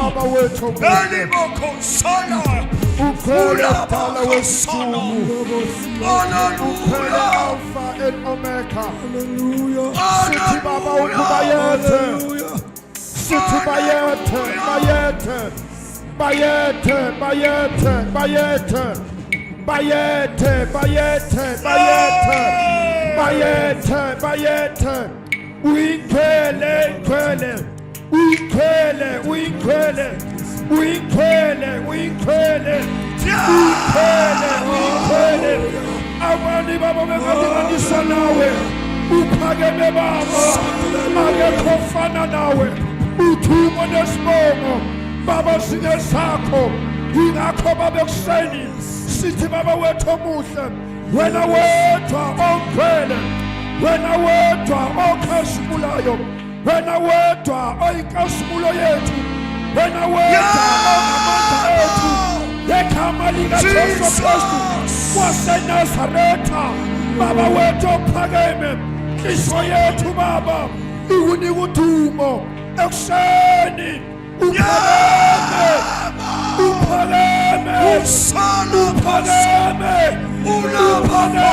baba wethu Elibokosana. ukhona mdala wesizulu ukhona Hallelujah. alpha and omega Hallelujah. sithi baba ukubayethe sithi bayethe bayethe bayethe bayethe bayethe bayethe bayethe bayethe bayethe bayethe uyikhwele ikhwele uyikhwele uyikhwele uyikhwele uyikhwele uyikhwele uyikhwele abantu baba bengalinganiswa nawe uphakeme baba akekho ofana nawe uthumo nesibongo baba sine sakho ingakho baba ekuseni sithi baba wethu omuhle wena wedwa ongcwele wena wedwa okhazimulayo wena wedwa oyinkasimulo yethu wena wedwa ongamandla ethu ekhama likaJesu Kristu waseNazaretha baba wethu ophakeme inhliziyo yethu baba ikunika udumo ekuseni uphakeme uphakeme uphakeme uphakeme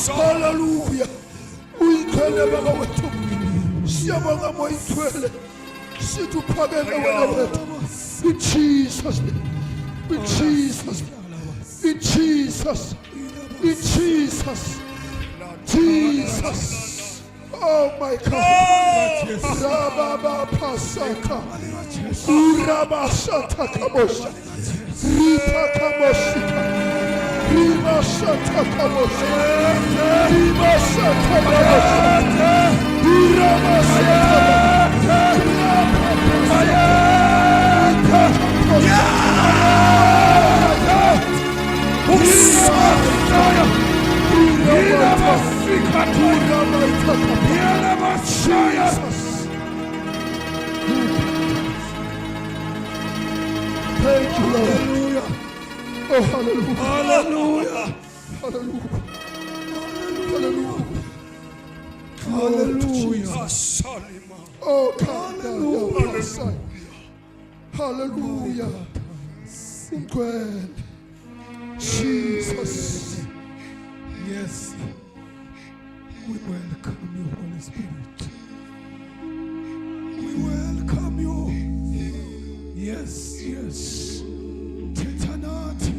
Hallelujah. Uyikhwele baba wethu. Siyabonga moyikhwele. Sithi uphakeme wena wethu. In Jesus name. In Jesus name. In Jesus. In Jesus. Jesus. Oh my God. Rababa pasaka. Urabasata kabosha. Rita kamoshika. Rima shata kabosha. Rima shata kabosha. Rima shata Thank you, Lord. Oh, hallelujah. Hallelujah. Hallelujah. Hallelujah. Hallelujah. Oh, hallelujah. Hallelujah. Ngwenya. Jesus. Yes. We welcome you, Holy Spirit. We welcome you. Yes, yes. Tetanati.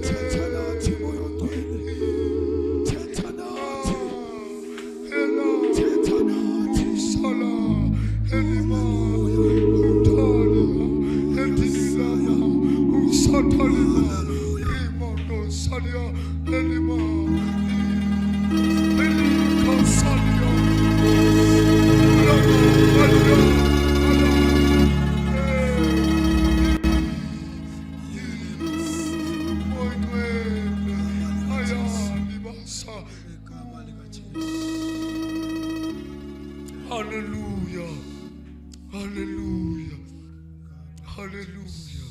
Tetanati moyo ngwenya. Tetanati. Hello. Tetanati. Sala. Elima. Utali. Elisaya. Usatali. Imono salia. Elima. Elika salia. Hallelujah. Hallelujah. Hallelujah.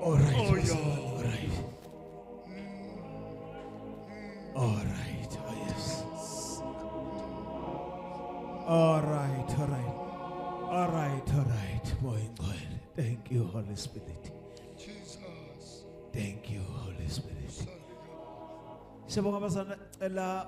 All right. Oh, yes, yeah. all right. All right. Oh, yes. All right. All right. All right. All right. Boy, God. Thank you, Holy Spirit. Jesus. Thank you, Holy Spirit. Siyabonga abazana